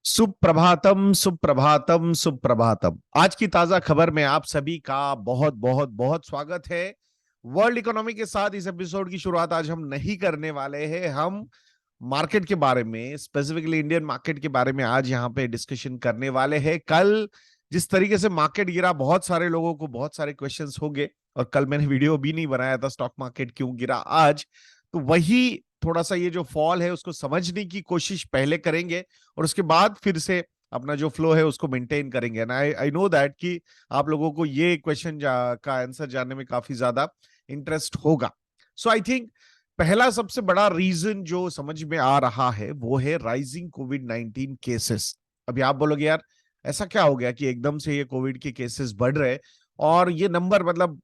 सुप्रभातम सुप्रभातम सुप्रभातम। आज की ताजा खबर में आप सभी का बहुत बहुत बहुत स्वागत है। वर्ल्ड इकोनॉमी के साथ इस एपिसोड की शुरुआत आज हम नहीं करने वाले हैं। हम मार्केट के बारे में, स्पेसिफिकली इंडियन मार्केट के बारे में आज यहाँ पे डिस्कशन करने वाले हैं। कल जिस तरीके से मार्केट गिरा, बहुत सारे लोगों को बहुत सारे क्वेश्चंस होंगे और कल मैंने वीडियो भी नहीं बनाया था स्टॉक मार्केट क्यों गिरा आज। तो वही थोड़ा सा ये जो फॉल है उसको समझने की कोशिश पहले करेंगे और उसके बाद फिर से अपना जो फ्लो है उसको मेंटेन करेंगे। एंड आई नो दैट कि आप लोगों को ये क्वेश्चन का आंसर जानने में काफी ज्यादा इंटरेस्ट होगा। सो आई थिंक पहला सबसे बड़ा रीजन जो समझ में आ रहा है वो है राइजिंग कोविड-19 केसेस। अभी आप बोलोगे यार ऐसा क्या हो गया कि एकदम से ये कोविड के केसेस बढ़ रहे, और ये नंबर मतलब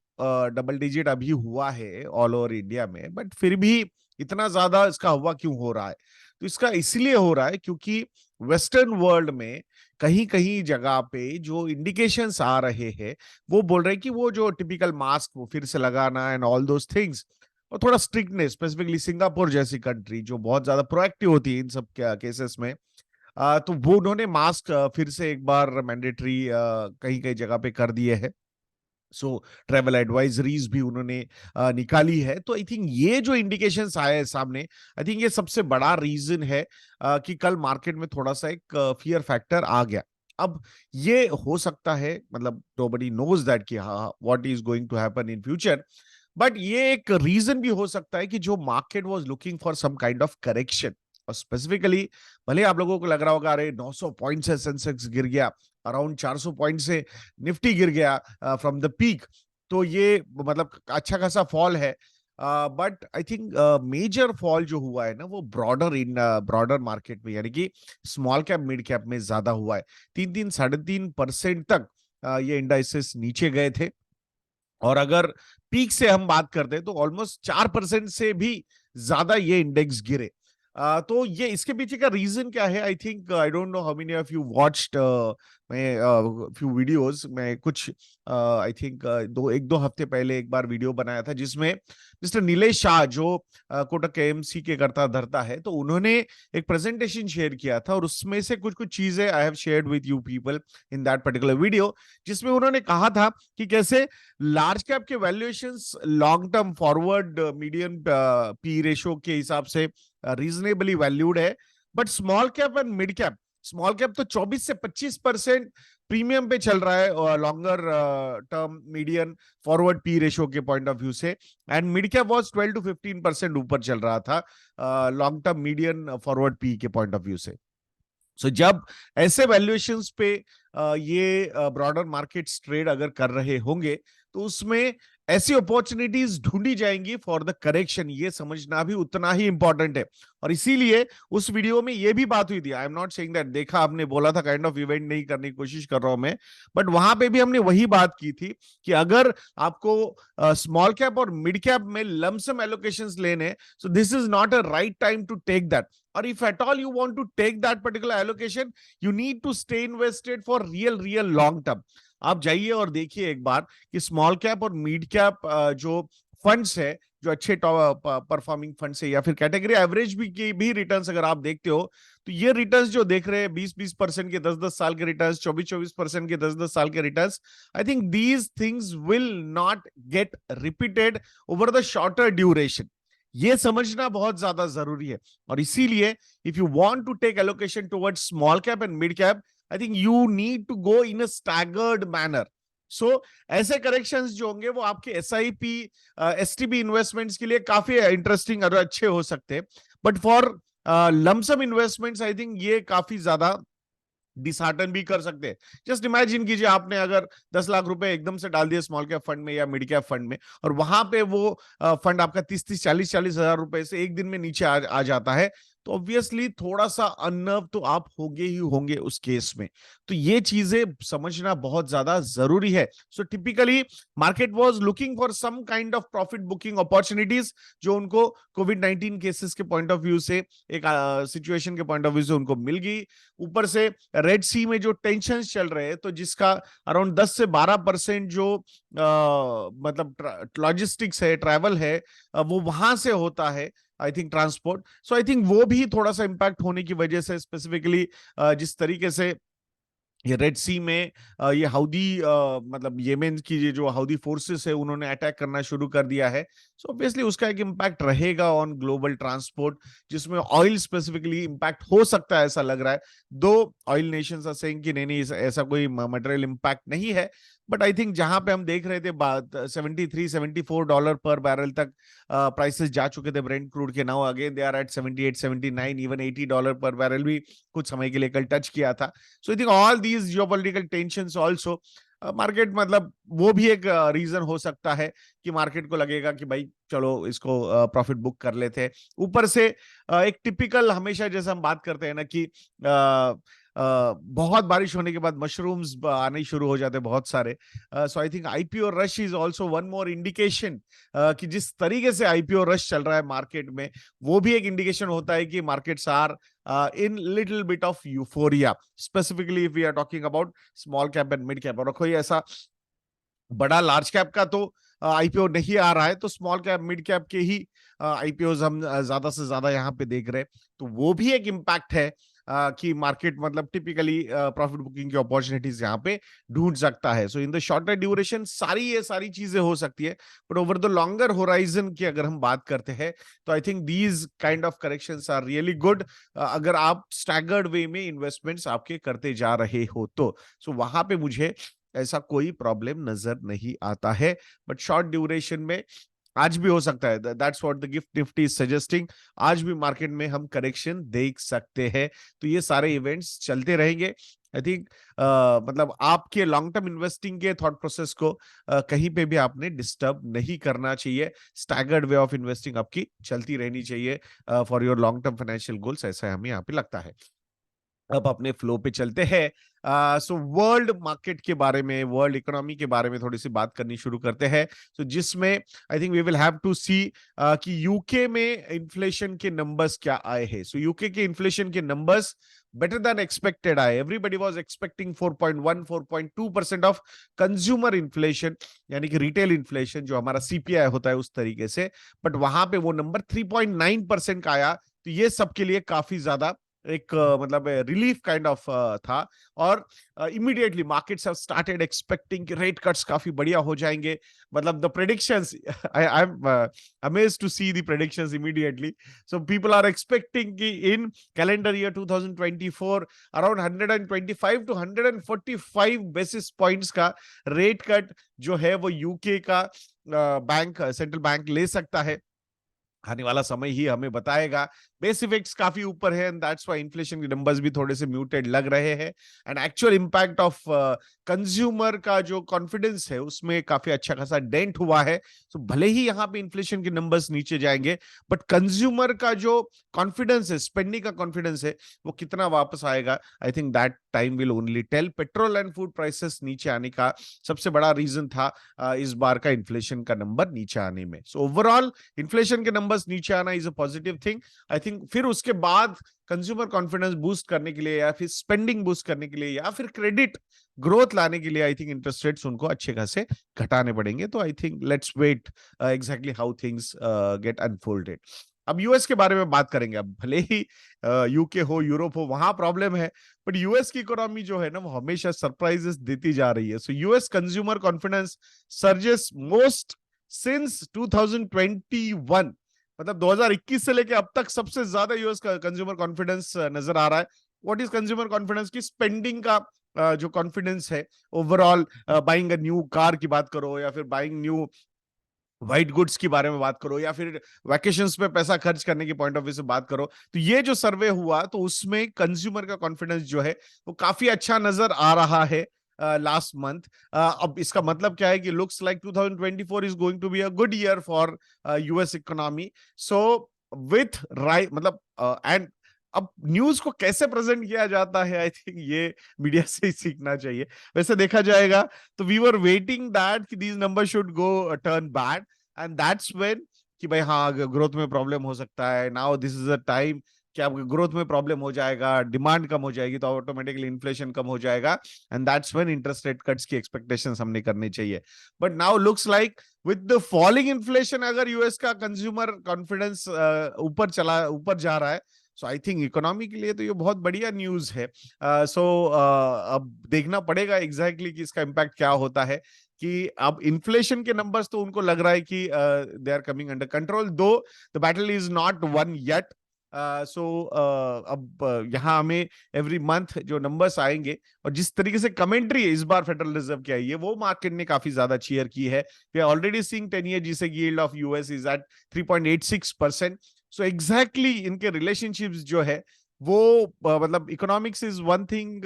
डबल डिजिट अभी हुआ है ऑल ओवर इंडिया में, बट फिर भी इतना ज्यादा इसका हुआ क्यों हो रहा है? तो इसका इसलिए हो रहा है क्योंकि वेस्टर्न वर्ल्ड में कहीं कहीं जगह पे जो इंडिकेशंस आ रहे हैं वो बोल रहे हैं कि वो जो टिपिकल मास्क वो फिर से लगाना एंड ऑल दोस थिंग्स, और थोड़ा स्ट्रिक्टनेस, स्पेसिफिकली सिंगापुर जैसी कंट्री जो बहुत ज्यादा प्रोएक्टिव होती है इन सब केसेस में, तो वो उन्होंने मास्क फिर से एक बार मैंडेटरी कहीं कहीं जगह पे कर दिए हैं। सो ट्रेवल एडवाइजरीज भी उन्होंने निकाली है। तो आई थिंक ये जो इंडिकेशंस आए हैं सामने, आई थिंक ये सबसे बड़ा रीजन है कि कल मार्केट में थोड़ा सा एक फियर फैक्टर आ गया। अब ये हो सकता है, मतलब नोबडी नोज दैट कि हाँ what is going to happen in future, but ये एक रीजन भी हो सकता है कि जो market was looking for some kind of correction. और स्पेसिफिकली भले आप लोगों को लग रहा होगा अरे 900 पॉइंट से सेंसेक्स गिर गया, अराउंड 400 पॉइंट से निफ्टी गिर गया फ्रॉम द पीक, तो ये मतलब अच्छा खासा फॉल है। But I think major fall जो हुआ है ना वो ब्रॉडर मार्केट में, यानी कि स्मॉल कैप मिड कैप में ज्यादा हुआ है। 3-3 साढ़े 3% तक ये इंडाइसेस नीचे गए थे। और अगर पीक से हम बात करते हैं तो ऑलमोस्ट 4% से भी ज्यादा ये इंडेक्स गिरे। तो ये इसके पीछे का रीजन क्या है? I think I don't know how many of you watched मैं फ्यू वीडियोस मैं कुछ आई थिंक एक दो हफ्ते पहले एक बार वीडियो बनाया था जिसमें मिस्टर नीलेश शाह जो कोटक केएमसी के करता धरता है, तो उन्होंने एक प्रेजेंटेशन शेयर किया था और उसमें से कुछ कुछ चीजें I have shared with you people in that particular video, जिसमें उन्होंने कहा था कि कैसे लार्ज कैप के valuations long term forward medium P ratio के हिसाब से रीजनेबली वैल्यूड है, but small cap and mid cap, small cap तो 24 से 25% प्रीमियम पे चल रहा है longer term median forward P ratio के पॉइंट ऑफ व्यू से, and mid cap was 12 to 15% ऊपर चल रहा था long term median forward P के पॉइंट ऑफ व्यू से। सो जब ऐसे वैल्यूएशंस पे ये ब्रॉडर मार्केट्स ट्रेड अगर कर रहे होंगे तो उसमें ऐसी अपॉर्चुनिटीज ढूंढी जाएंगी फॉर द करेक्शन, ये समझना भी उतना ही इंपॉर्टेंट है। और इसीलिए उस वीडियो में ये भी बात हुई थी, I am not saying that देखा आपने बोला था काइंड ऑफ इवेंट नहीं करने की कोशिश कर रहा हूं मैं, बट वहां पे भी हमने वही बात की थी कि अगर आपको स्मॉल कैप और मिड कैप में लमसम एलोकेशंस लेने, so this is not a right time to take that. Or if at all you want to take that particular allocation, you need to stay invested for real long term. आप जाइए और देखिए एक बार कि small cap और mid cap जो funds है, जो अच्छे परफॉर्मिंग फंड्स है या फिर कैटेगरी एवरेज भी की भी रिटर्न्स अगर आप देखते हो, तो ये रिटर्न्स जो देख रहे हैं 20-20% के 10-10 साल के रिटर्न्स, 24-24% के 10-10 साल के returns, I think these things will not get repeated over the shorter duration. ये समझना बहुत ज्यादा जरूरी है। और इसीलिए if you want to take allocation towards small cap and mid cap, I think you need to go in a staggered manner. So ऐसे corrections जो होंगे वो आपके एसआईपी एसटीबी इन्वेस्टमेंट्स के लिए काफी इंटरेस्टिंग और अच्छे हो सकते हैं, but for lump sum investments I think ये काफी ज्यादा डिसहार्टन भी कर सकते हैं। जस्ट इमेजिन कीजिए आपने अगर 10 लाख रुपए एकदम से डाल दिए स्मॉल कैप फंड में या मिड कैप फंड में, और वहां पे वो फंड आपका 30-30 40-40 हजार रुपए से एक दिन में नीचे आ जाता है, तो ऑब्वियसली थोड़ा सा अनर्व तो आप होंगे ही होंगे उस केस में। तो ये चीजें समझना बहुत ज्यादा जरूरी है। So typically market was looking for some kind of profit booking opportunities जो उनको कोविड-19 केसेस के पॉइंट ऑफ व्यू से, एक सिचुएशन के पॉइंट ऑफ व्यू से उनको मिल गई। ऊपर से रेड सी में जो टेंशन चल रहे हैं, तो जिसका अराउंड 10 से 12% जो मतलब लॉजिस्टिक्स है, ट्रैवल है, वो वहां से होता है। I think transport. So I think वो भी थोड़ा सा इम्पैक्ट होने की वजह से, स्पेसिफिकली जिस तरीके से ये रेड सी में ये हाउदी मतलब येमेन की ये जो हाउदी फोर्सेस है उन्होंने अटैक करना शुरू कर दिया है। सो ऑब्वियसली उसका एक इम्पैक्ट रहेगा ऑन ग्लोबल ट्रांसपोर्ट, जिसमें ऑयल स्पेसिफिकली इम्पैक्ट हो सकता है, ऐसा लग रहा है। दो ऑयल नेशंस आर सेइंग कि नहीं नहीं ऐसा कोई मटेरियल इम्पैक्ट नहीं है, बट आई थिंक जहां पे हम देख रहे थे बात $73-74 पर बैरल तक प्राइसेस जा चुके थे ब्रेंट क्रूड के, now again they are at 78-79, even $80 per barrel भी कुछ समय के लिए कल टच किया था। So I think all these geopolitical tensions also, market मतलब वो भी एक रीजन हो सकता है कि मार्केट को लगेगा कि भाई चलो इसको प्रॉफिट बुक कर लेते हैं। ऊपर से एक टिपिकल हमेशा जैसे हम बात करते हैं ना कि बहुत बारिश होने के बाद मशरूम्स आने शुरू हो जाते हैं बहुत सारे। So I think IPO rush is also one more indication कि जिस तरीके से आईपीओ रश चल रहा है मार्केट में, वो भी एक इंडिकेशन होता है कि markets are in little bit of euphoria, specifically if we are talking about small cap and mid cap। और कोई ऐसा बड़ा लार्ज कैप का तो आईपीओ नहीं आ रहा है, तो स्मॉल कैप मिड कैप के ही आईपीओ हम ज्यादा से ज्यादा यहाँ पे देख रहे हैं। तो वो भी एक इम्पैक्ट है कि मार्केट मतलब टिपिकली प्रॉफिट बुकिंग की अपॉर्चुनिटीज यहाँ पे ढूंढ सकता है। So in the shorter duration ये सारी चीजें हो सकती है, but over the longer horizon की अगर हम बात करते हैं तो I think these kind of corrections are really good, अगर आप स्टैगर्ड वे में इन्वेस्टमेंट्स आपके करते जा रहे हो तो। सो वहां पे मुझे ऐसा कोई प्रॉब्लम नजर नहीं आता है, बट शॉर्ट ड्यूरेशन में आज भी हो सकता है। That's what the gift Nifty is suggesting, आज भी मार्केट में हम करेक्शन देख सकते हैं। तो ये सारे इवेंट्स चलते रहेंगे। आई थिंक मतलब आपके लॉन्ग टर्म इन्वेस्टिंग के थॉट प्रोसेस को कहीं पे भी आपने डिस्टर्ब नहीं करना चाहिए। स्टैगर्ड वे ऑफ इन्वेस्टिंग आपकी चलती रहनी चाहिए for your long term financial goals, ऐसा हमें यहाँ पे लगता है। अब अपने फ्लो पे चलते हैं। सो वर्ल्ड मार्केट के बारे में, वर्ल्ड इकोनॉमी के बारे में थोड़ी सी बात करनी शुरू करते हैं। तो जिसमें I think we will have to see कि यूके में इन्फ्लेशन के नंबर्स क्या आए हैं। सो यूके के इन्फ्लेशन के नंबर्स बेटर देन एक्सपेक्टेड आए। Everybody was expecting 4.1 4.2% of consumer inflation, यानी कि रिटेल इन्फ्लेशन जो हमारा सीपीआई होता है उस तरीके से, बट वहां पे वो नंबर 3.9% का आया। तो ये सबके लिए काफी ज्यादा एक मतलब रिलीफ काइंड ऑफ था। और immediately markets have started expecting कि रेट कट्स काफी बढ़िया हो जाएंगे। मतलब the predictions, I am amazed to see the predictions immediately. So people are expecting कि in calendar year 2024 around 125 to 145 basis points का रेट कट जो है वो यूके का बैंक सेंट्रल बैंक ले सकता है। आने वाला समय ही हमें बताएगा। बेस इफेक्ट्स काफी ऊपर है एंड दैट्स व्हाई इन्फ्लेशन के नंबर्स भी थोड़े से म्यूटेड लग रहे हैं। And actual impact of consumer का जो कॉन्फिडेंस है उसमें काफी अच्छा खासा डेंट हुआ है। तो भले ही यहाँ पे इन्फ्लेशन के नंबर्स नीचे जाएंगे, बट कंज्यूमर का जो कॉन्फिडेंस है, स्पेंडिंग का कॉन्फिडेंस है, वो कितना वापस आएगा, I think that time will only tell. Petrol and food prices नीचे आने का सबसे बड़ा रीजन था इस बार का इन्फ्लेशन का नंबर नीचे आने में। सो ओवरऑल इन्फ्लेशन के नंबर्स नीचे आना is a positive thing. I think फिर उसके बाद कंज्यूमर कॉन्फिडेंस बूस्ट करने के लिए, या फिर स्पेंडिंग बूस्ट करने के लिए, या फिर क्रेडिट ग्रोथ लाने के लिए आई थिंक इंटरेस्ट रेट्स उनको अच्छे खासे घटाने पड़ेंगे। तो I think let's wait exactly how things get unfolded. अब यूएस के बारे में बात करेंगे। अब भले ही यूके हो, यूरोप हो, वहां प्रॉब्लम है, बट यूएस की इकोनॉमी जो है ना वो हमेशा सरप्राइजेस देती जा रही है। So US consumer confidence surges most since 2021, मतलब 2021 से लेके अब तक सबसे ज्यादा यूएस का कंज्यूमर कॉन्फिडेंस नजर आ रहा है। What is consumer confidence? की स्पेंडिंग का जो कॉन्फिडेंस है overall, buying a new car की बात करो, या फिर बाइंग न्यू व्हाइट गुड्स की बारे में बात करो, या फिर वैकेशंस पे पैसा खर्च करने की पॉइंट ऑफ व्यू से बात करो, तो ये जो सर्वे हुआ तो उसमें कंज्यूमर का कॉन्फिडेंस जो है वो काफी अच्छा नजर आ रहा है लास्ट मंथ। अब इसका मतलब क्या है कि looks like 2024 is going to be a good year for US economy. So with right मतलब एंड अब न्यूज को कैसे प्रेजेंट किया जाता है, आई थिंक ये मीडिया से ही सीखना चाहिए। वैसे देखा जाएगा तो वी वर वेटिंग दैट कि these number should go turn bad, and that's when कि भाई हाँ ग्रोथ में प्रॉब्लम हो सकता है। Now this is a time कि आपके ग्रोथ में प्रॉब्लम हो जाएगा, डिमांड कम हो जाएगी, तो ऑटोमेटिकली इन्फ्लेशन कम हो जाएगा, and that's when interest rate cuts की एक्सपेक्टेशंस हमने करनी चाहिए. But now looks like with the falling inflation, अगर यूएस का कंज्यूमर कॉन्फिडेंस ऊपर जा रहा है, सो आई थिंक इकोनॉमी के लिए तो ये बहुत बढ़िया न्यूज है. अब देखना पड़ेगा एग्जैक्टली कि इसका इम्पैक्ट क्या होता है, कि अब इन्फ्लेशन के नंबर्स तो उनको लग रहा है कि they are coming under control, though the battle is not won yet. अब यहाँ हमें एवरी मंथ जो नंबर्स आएंगे और जिस तरीके से कमेंट्री इस बार फेडरल रिजर्व की आई है, वो मार्केट ने काफी ज्यादा चीयर की है. We are already seeing 10 year G sec yield of US is at 3.86%. So exactly इनके रिलेशनशिप्स जो है वो मतलब इकोनॉमिक्स इज वन थिंग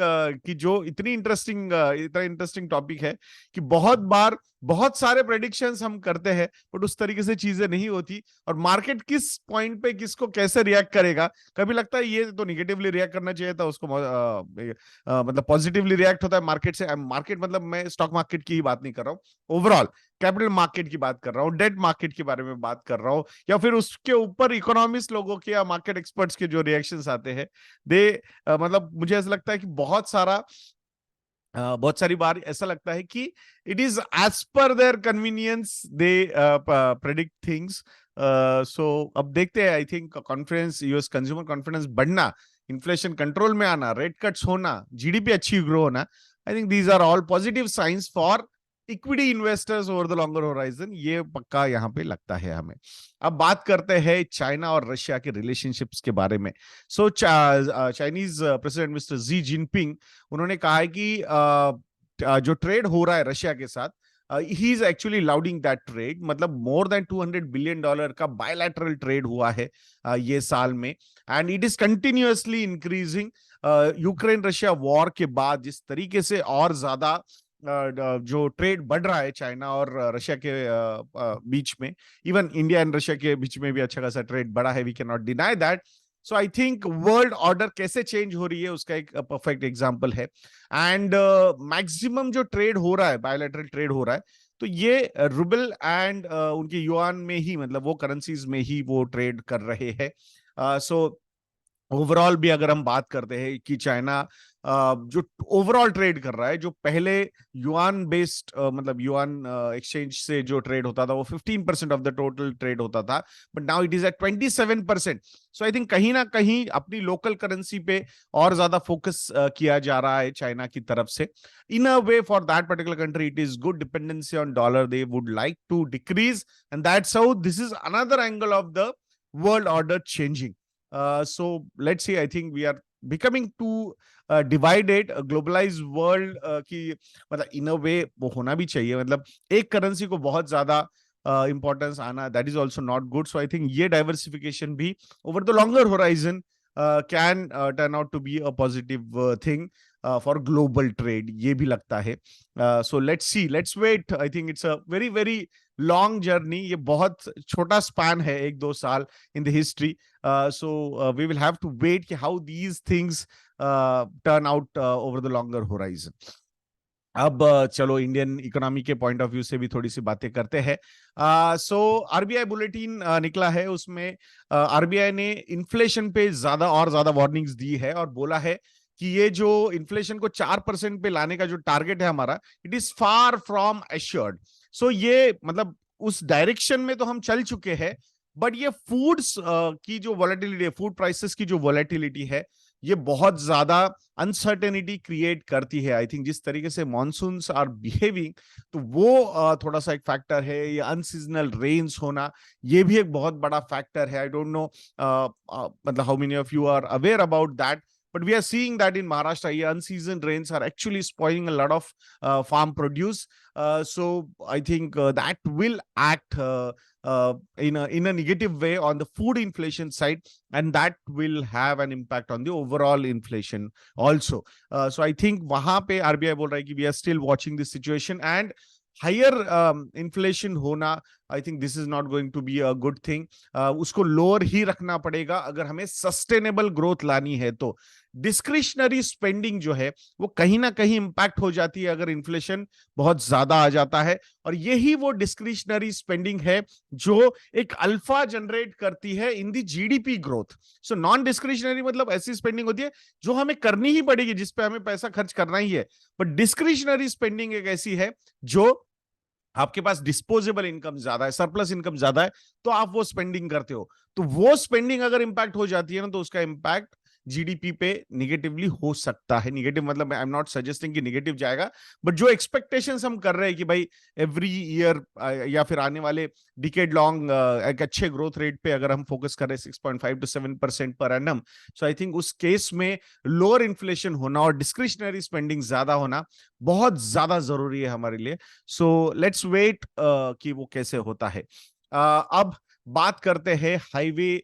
कि जो इतना इंटरेस्टिंग टॉपिक है कि बहुत बार बहुत सारे प्रेडिक्शंस हम करते हैं, बट उस तरीके से चीजें नहीं होती, और मार्केट किस पॉइंट पे किसको कैसे रिएक्ट करेगा. कभी लगता है ये तो निगेटिवली रिएक्ट करना चाहिए था, उसको मतलब पॉजिटिवली रिएक्ट होता है मार्केट से. मार्केट मतलब मैं स्टॉक मार्केट की ही बात नहीं कर रहा हूँ, ओवरऑल कैपिटल मार्केट की बात कर रहा हूँ, डेट मार्केट के बारे में बात कर रहा हूँ, या फिर उसके ऊपर इकोनॉमिस्ट लोगों के या मार्केट एक्सपर्ट्स के जो रिएक्शंस आते हैं, दे मतलब मुझे ऐसा लगता है कि बहुत सारी बार ऐसा लगता है कि it is as per their convenience they predict things. So अब देखते हैं. I think confidence, US consumer confidence बढ़ना, इन्फ्लेशन कंट्रोल में आना, रेट कट्स होना, जीडीपी अच्छी ग्रो होना, I think these are all positive signs for equity investors over the longer horizon. ये पक्का यहाँ पे लगता है हमें. अब बात करते हैं चाइना और रशिया के रिलेशनशिप्स के बारे में. So Chinese president mister Xi Jinping, उन्होंने कहा है कि जो ट्रेड हो रहा है रशिया के साथ, he is actually lauding that trade. मतलब मोर देन $200 बिलियन का बायलैटरल ट्रेड हुआ है ये साल में, and it is continuously increasing. Ukraine Russia war के बाद जिस तरीके से और ज्यादा जो ट्रेड बढ़ रहा है चाइना और रशिया के बीच में, इवन इंडिया एंड रशिया के बीच में भी अच्छा खासा ट्रेड बढ़ा है, we can not deny that. So I think world order कैसे चेंज हो रही है उसका एक परफेक्ट एग्जांपल है. एंड मैक्सिमम जो ट्रेड हो रहा है, बायलैटरल ट्रेड हो रहा है, तो ये रूबल एंड उनके युआन में ही, मतलब वो करेंसीज में ही वो ट्रेड कर रहे हैं. सो ओवरऑल भी अगर हम बात करते हैं कि चाइना जो ओवरऑल ट्रेड कर रहा है, जो पहले युआन बेस्ड मतलब युआन एक्सचेंज से जो ट्रेड होता था वो 15% ऑफ द टोटल ट्रेड होता था, but now it is at 27%. So I think कहीं ना कहीं अपनी लोकल करेंसी पे और ज्यादा फोकस किया जा रहा है चाइना की तरफ से. In a way for that particular country it is good dependency on dollar, they would like to decrease, and that's how this is another angle of the world order changing. So let's see, I think we are becoming too divided. A globalized world की मतलब in a way वो होना भी चाहिए, मतलब एक currency को बहुत ज्यादा importance आना, that is also not good. So I think ये diversification भी over the longer horizon can turn out to be a positive thing for global trade, ये भी लगता है. So let's see, let's wait. I think it's a very very long journey. ये बहुत छोटा span है, 1-2 साल in the history. So we will have to wait कि how these things turn out over the longer horizon. अब चलो Indian economy के point of view से भी थोड़ी सी बातें करते हैं. सो आरबीआई बुलेटिन निकला है, उसमें आरबीआई ने इन्फ्लेशन पे ज्यादा और ज्यादा वार्निंग्स दी है और बोला है कि ये जो इन्फ्लेशन को 4% पे लाने का जो टारगेट है हमारा, it is far from assured. So ये मतलब उस डायरेक्शन में तो हम चल चुके हैं, बट ये फूड्स की जो वॉलेटिलिटी है, फूड प्राइसेस की जो वॉलेटिलिटी है, ये बहुत ज्यादा अनसर्टेनिटी क्रिएट करती है. आई थिंक जिस तरीके से मॉनसून्स आर बिहेविंग, तो वो थोड़ा सा एक फैक्टर है. ये अनसीजनल रेन्स होना, ये भी एक बहुत बड़ा फैक्टर है. आई डोंट नो मतलब how many of you are aware about that, but we are seeing that in Maharashtra, unseasoned rains are actually spoiling a lot of farm produce. So I think that will act in a negative way on the food inflation side, and that will have an impact on the overall inflation also. So I think वहां पे RBI बोल रहा है कि we are still watching this situation, and higher inflation होना I think this is not going to be a good thing. उसको lower ही रखना पड़ेगा अगर हमें सस्टेनेबल ग्रोथ लानी है। तो डिस्क्रिशनरी स्पेंडिंग जो है वो कहीं ना कहीं इंपैक्ट हो जाती है अगर इन्फ्लेशन बहुत ज्यादा आ जाता है, और यही वो डिस्क्रिशनरी स्पेंडिंग है जो एक अल्फा जनरेट करती है in the GDP growth. So non discretionary मतलब ऐसी स्पेंडिंग होती है जो हमें करनी ही पड़ेगी, जिस पे हमें पैसा खर्च करना ही है। बट डिस्क्रिशनरी स्पेंडिंग एक ऐसी है जो आपके पास डिस्पोजेबल इनकम ज्यादा है, सरप्लस इनकम ज्यादा है, तो आप वो स्पेंडिंग करते हो। तो वो स्पेंडिंग अगर इंपैक्ट हो जाती है ना, तो उसका इंपैक्ट जीडीपी पे निगेटिवली हो सकता है। निगेटिव मतलब आई एम नॉट सजेस्टिंग कि निगेटिव जाएगा, बट जो एक्सपेक्टेशंस हम कर रहे हैं कि भाई एवरी ईयर या फिर आने वाले डिकेड लॉन्ग एक अच्छे ग्रोथ रेट पे अगर हम फोकस कर रहे हैं 6.5 to 7% per annum, so I think उस केस में लोअर इन्फ्लेशन होना और डिस्क्रिशनरी स्पेंडिंग ज्यादा होना बहुत ज्यादा जरूरी है हमारे लिए। सो लेट्स वेट कि वो कैसे होता है। अब बात करते हैं हाईवे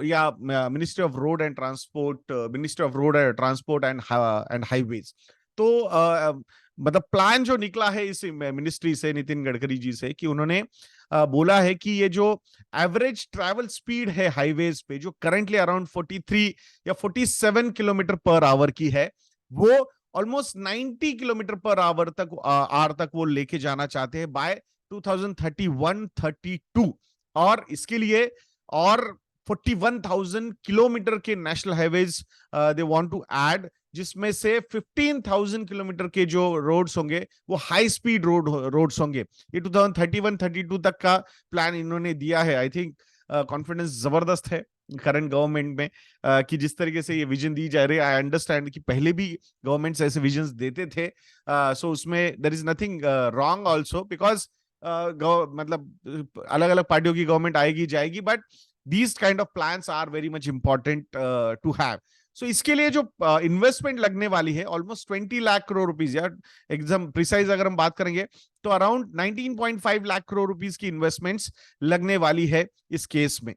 या ministry of road and transport, ministry of road transport and highways. तो मतलब प्लान जो निकला है इस मिनिस्ट्री से, नितिन गडकरी जी से, कि उन्होंने बोला है कि ये जो एवरेज ट्रैवल स्पीड है हाईवेज पे जो करंटली अराउंड 43 या 47 किलोमीटर पर आवर की है, वो ऑलमोस्ट 90 किलोमीटर पर आवर तक वो लेके जाना चाहते हैं बाय 2031-32। और इसके लिए और 41,000 किलोमीटर के national highways they want to add, जिसमें से 15,000 किलोमीटर के जो रोड्स होंगे वो हाई स्पीड रोड्स होंगे। ये 2031-32 तक का प्लान इन्होंने दिया है। आई थिंक कॉन्फिडेंस जबरदस्त है करंट गवर्नमेंट में कि जिस तरीके से ये विजन दी जा रही है। आई अंडरस्टैंड कि पहले भी गवर्नमेंट्स ऐसे विजन्स देते थे, सो उसमें there is nothing wrong also, because मतलब अलग अलग पार्टियों की गवर्नमेंट आएगी जाएगी, but these kind of plans are very much important to have. So इसके लिए जो इन्वेस्टमेंट लगने वाली है ऑलमोस्ट 20 लाख करोड़ रुपीज, या एकदम प्रिसाइज अगर हम बात करेंगे तो अराउंड 19.5 लाख करोड़ रुपीज की इन्वेस्टमेंट्स लगने वाली है इस केस में।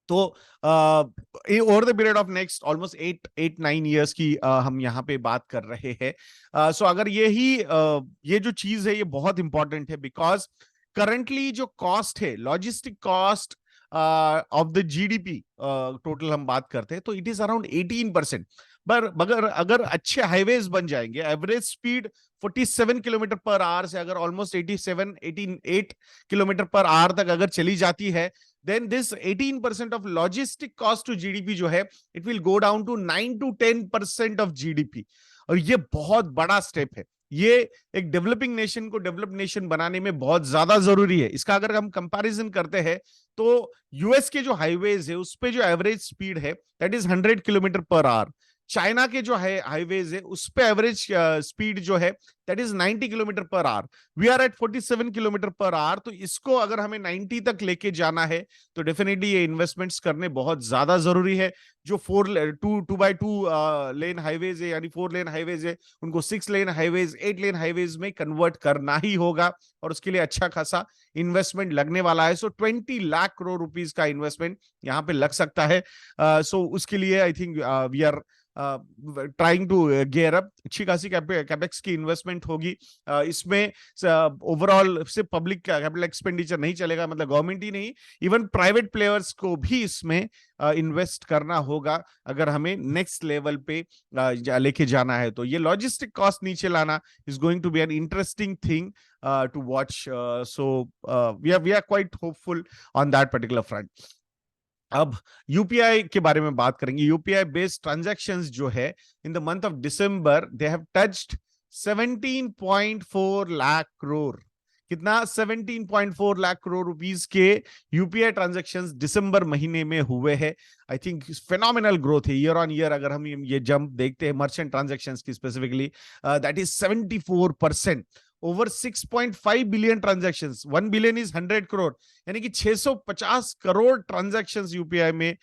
तो over the period of next almost 8-9 years की हम यहाँ पे बात कर रहे हैं। सो अगर ये जो चीज है ये बहुत इंपॉर्टेंट है, बिकॉज करंटली जो कॉस्ट है, logistic cost of the GDP total हम बात करते हैं तो इट इज अराउंड 18%। पर अगर अच्छे हाईवेज बन जाएंगे, average speed 47 kilometre per our से अगर ऑलमोस्ट 88 किलोमीटर पर आवर तक अगर चली जाती है, then this 18% of logistic cost to GDP जो है it will go down to 9 to 10% of GDP। और ये बहुत बड़ा स्टेप है, ये एक डेवलपिंग नेशन को डेवलप नेशन बनाने में बहुत ज्यादा जरूरी है। इसका अगर हम कंपैरिजन करते हैं तो यूएस के जो हाईवेज है उस पे जो एवरेज स्पीड है that is 100 kilometre per our. China के जो है हाईवेज है उस पे एवरेज स्पीड जो है that is 90 kilometre per hour. We are at 47 kilometre per hour. तो इसको अगर हमें 90 तक लेके जाना है तो डेफिनेटली ये इन्वेस्टमेंट्स करने बहुत ज्यादा जरूरी है। जो 2x2 लेन हाईवेज है यानी 4 लेन हाईवेज है उनको 6 लेन हाईवेज 8 लेन हाईवेज में कन्वर्ट करना ही होगा, और उसके लिए अच्छा खासा इन्वेस्टमेंट लगने वाला है। सो 20 लाख करोड़ रुपीस का इन्वेस्टमेंट यहाँ पे लग सकता है। सो उसके लिए I think we are trying to gear up. अच्छी खासी कैपेक्स की इन्वेस्टमेंट होगी। इसमें ओवरऑल सिर्फ पब्लिक कैपिटल एक्सपेंडिचर नहीं चलेगा, मतलब गवर्नमेंट ही नहीं, इवन प्राइवेट प्लेयर्स को भी इसमें इन्वेस्ट करना होगा अगर हमें नेक्स्ट लेवल पे लेके जाना है। तो ये लॉजिस्टिक कॉस्ट नीचे लाना is going to be an interesting thing to watch. So we are quite hopeful on that particular front. अब यूपीआई के बारे में बात करेंगे। यूपीआई बेस्ड ट्रांजैक्शंस जो है in the month of December they have touched 17.4 lakh crore. कितना? 17.4 लाख करोड़ रुपीस के यूपीआई ट्रांजैक्शंस दिसंबर महीने में हुए हैं। आई थिंक फेनोमिनल ग्रोथ है ईयर ऑन ईयर। अगर हम ये जंप देखते हैं मर्चेंट ट्रांजैक्शंस की specifically, that is 74%। Over 6.5 billion transactions, 1 billion is 100 crore, यानी कि 650 करोड़ ट्रांजैक्शंस यूपीआई में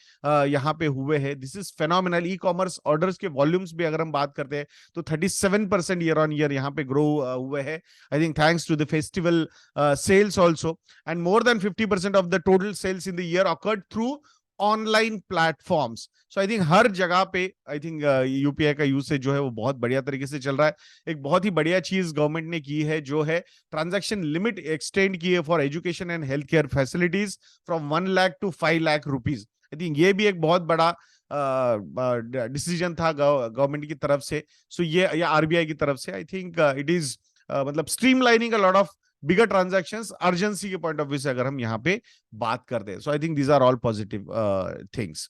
यहाँ पे हुए हैं। This is phenomenal. E commerce orders के वॉल्यूम्स भी अगर हम बात करते हैं तो 37% ईयर ऑन ईयर यहाँ पे ग्रो हुए हैं। I think thanks to the festival sales also, and more than 50% of the total sales in the year occurred through online platforms. So I think हर जगह पे आई थिंक यूपीआई का usage जो है वो बहुत बढ़िया तरीके से चल रहा है। एक बहुत ही बढ़िया चीज गवर्नमेंट ने की है, जो है ट्रांजैक्शन लिमिट एक्सटेंड की है for education and health care facilities from 1 lakh to 5 lakh rupees. I think ये भी एक बहुत बड़ा डिसीजन था गवर्नमेंट की तरफ से। सो ये या आरबीआई की तरफ से। आई थिंक इट इज मतलब streamlining a lot of bigger transactions urgency के पॉइंट ऑफ व्यू से अगर हम यहाँ पे बात करते हैं। So I think these are all positive things.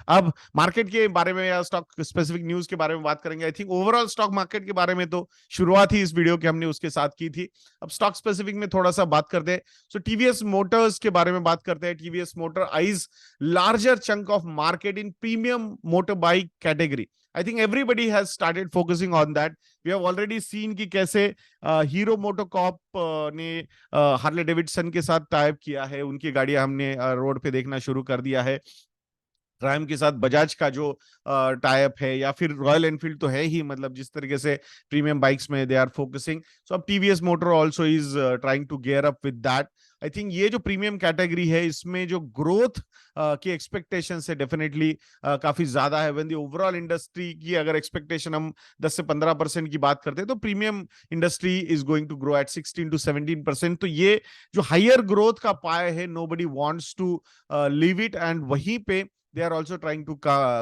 अब मार्केट के बारे में या स्टॉक स्पेसिफिक न्यूज के बारे में बात करेंगे। I think overall stock market के बारे में तो शुरुआत ही इस वीडियो के हमने उसके साथ की थी। अब स्टॉक स्पेसिफिक में थोड़ा सा बात करते हैं। सो टीवीएस मोटर्स के बारे में बात करते हैं। TVS Motor eyes larger chunk of market in premium motor bike category. I think everybody has started focusing on that. We have already seen कि कैसे हीरो मोटोकॉर्प ने हार्ले डेविडसन के साथ टाइप किया है, उनकी गाड़ियां हमने रोड पे देखना शुरू कर दिया है। ट्रायम्फ के साथ बजाज का जो टाइप है, या फिर रॉयल एनफील्ड तो है ही, मतलब जिस तरीके से प्रीमियम बाइक्स में दे आर फोकसिंग। सो अब TVS motor also is trying to gear up with that. I think ये जो प्रीमियम कैटेगरी है, इसमें जो ग्रोथ की एक्सपेक्टेशन है डेफिनेटली काफी ज्यादा है। व्हेन द ओवरऑल इंडस्ट्री की अगर एक्सपेक्टेशन हम 10 से 15% की बात करते हैं, तो premium industry is going to grow at 16 to 17%। तो ये जो हायर ग्रोथ का पाया है, nobody wants to leave it, and वहीं पे they are also trying to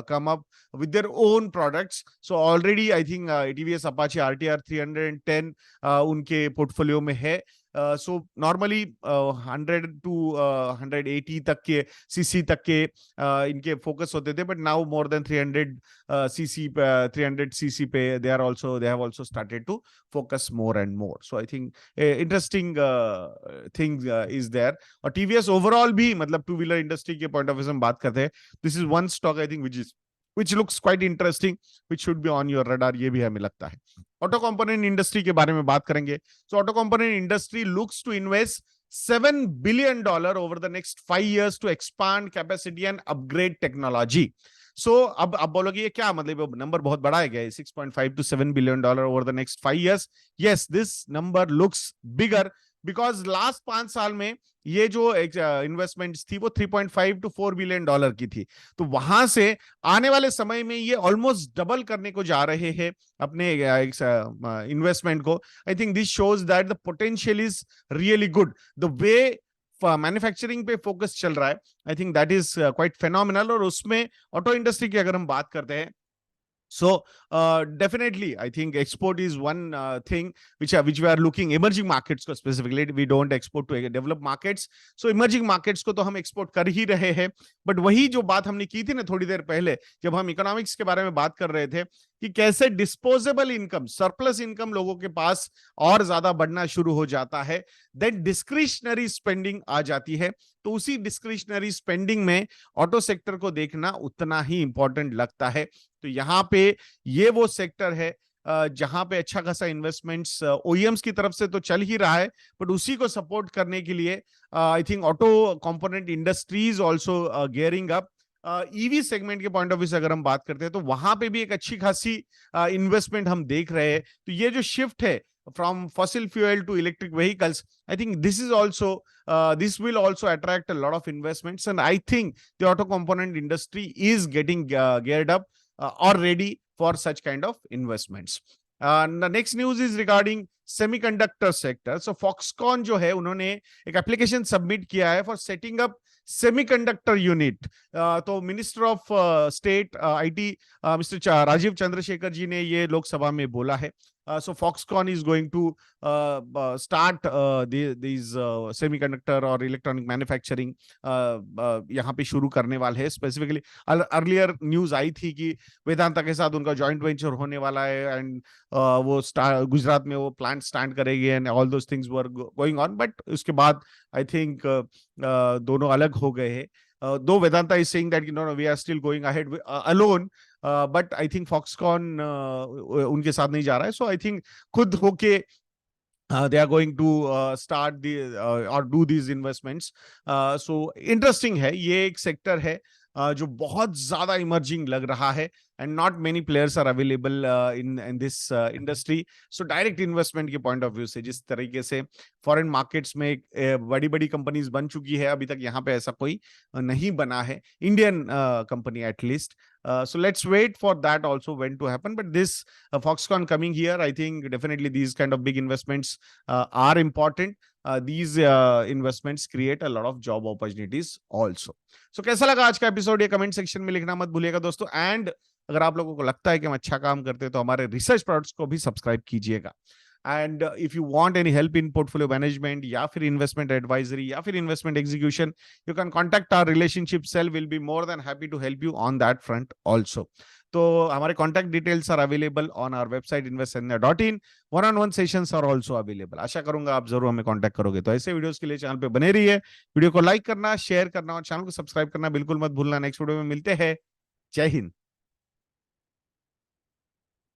come up with their own products. So already I think TVS Apache RTR 310 उनके portfolio में है। सो नॉर्मली 100 to 180 तक के सीसी तक के इनके फोकस होते थे, but now more than 300 CC पे they have also started to focus more and more. So I think interesting thing is there. और टीवीएस ओवरऑल भी, मतलब टू व्हीलर इंडस्ट्री के पॉइंट ऑफ व्यू से हम बात करते हैं, this is one stock I think which looks quite interesting, which should be on your radar, ये भी हमें लगता है। ऑटो कंपोनेंट इंडस्ट्री के बारे में बात करेंगे। So auto component industry looks to invest $7 billion over the next 5 years to expand capacity and upgrade technology. So अब बोलोगे ये क्या मतलब, नंबर बहुत बड़ा है क्या? 6.5 to 7 billion dollar over the next 5 years. Yes, this number looks bigger because last 5 साल में ये जो इन्वेस्टमेंट्स थी वो 3.5 to 4 बिलियन डॉलर की थी। तो वहां से आने वाले समय में ये ऑलमोस्ट डबल करने को जा रहे हैं अपने इन्वेस्टमेंट को। आई think this shows that the potential is really good. The way manufacturing पे फोकस चल रहा है, आई think that is quite phenomenal. और उसमें ऑटो इंडस्ट्री की अगर हम बात करते हैं, so definitely I think export is one thing which we are looking, emerging markets को specifically, we don't export to developed markets, so emerging markets को तो हम export कर ही रहे हैं। बट वही जो बात हमने की थी ना थोड़ी देर पहले, जब हम इकोनॉमिक्स के बारे में बात कर रहे थे, कि कैसे डिस्पोजेबल इनकम, सरप्लस इनकम लोगों के पास और ज्यादा बढ़ना शुरू हो जाता है, देन डिस्क्रिशनरी स्पेंडिंग आ जाती है। तो उसी डिस्क्रिशनरी स्पेंडिंग में ऑटो सेक्टर को देखना उतना ही इंपॉर्टेंट लगता है। तो यहाँ पे ये वो सेक्टर है जहां पे अच्छा खासा इन्वेस्टमेंट्स ओईएम्स की तरफ से तो चल ही रहा है, बट उसी को सपोर्ट करने के लिए I think auto component industries also gearing up. EV segment के पॉइंट ऑफ व्यू से अगर हम बात करते हैं, तो वहां पे भी एक अच्छी खासी इन्वेस्टमेंट हम देख रहे हैं। तो ये जो शिफ्ट है from fossil fuel to electric vehicles, I think this will also attract a lot of investments, and I think the auto component industry is getting geared up or ready for such kind of investments. The next news is regarding semiconductor sector. So Foxconn जो है, उन्होंने एक application submit किया है for setting up semiconductor unit. तो minister of state IT mister Rajeev Chandrasekhar ji ने ये लोकसभा में बोला है। So Foxconn is going to start these semiconductor और इलेक्ट्रॉनिक मैन्युफैक्चरिंग यहाँ पे शुरू करने वाले हैं। स्पेसिफिकली अर्लियर न्यूज आई थी कि वेदांता के साथ उनका जॉइंट वेंचर होने वाला है, एंड वो गुजरात में वो प्लांट स्टार्ट करेगी, and all those things were going on. But उसके बाद आई थिंक दोनों अलग हो गए हैं। Though Vedanta is saying that no, we are still going ahead alone, but I think Foxconn उनके साथ नहीं जा रहा है। So I think खुद होके they are going to start the or do these investments. So interesting है, ये एक सेक्टर है जो बहुत ज्यादा इमर्जिंग लग रहा है, and not many players are available in this industry. So direct investment के पॉइंट ऑफ व्यू से जिस तरीके से फॉरेन मार्केट्स में बड़ी बड़ी कंपनीज बन चुकी है, अभी तक यहाँ पे ऐसा कोई नहीं बना है, Indian company at least. So let's wait for that also when to happen. But this Foxconn coming here, I think definitely these kind of big investments are important. These investments create a lot of job opportunities also. So कैसा लगा आज का episode, ये comment section में लिखना मत भूलिएगा दोस्तों। एंड अगर आप लोगों को लगता है कि हम अच्छा काम करते हैं तो हमारे रिसर्च प्रोडक्ट्स को भी सब्सक्राइब कीजिएगा। And if you want any help in portfolio management या फिर इन्वेस्टमेंट एडवाइजरी या फिर investment execution, you can contact our relationship cell. We'll be more than happy to help you on that front also. तो हमारे contact details are available on our website investindia.in. One on one sessions are also available. आशा करूंगा आप जरूर हमें contact करोगे। तो ऐसे वीडियोस के लिए चैनल पे बने रहिए, वीडियो को लाइक करना, शेयर करना और चैनल को सब्सक्राइब करना बिल्कुल मत भूलना। नेक्स्ट वीडियो में मिलते हैं। जय हिंद।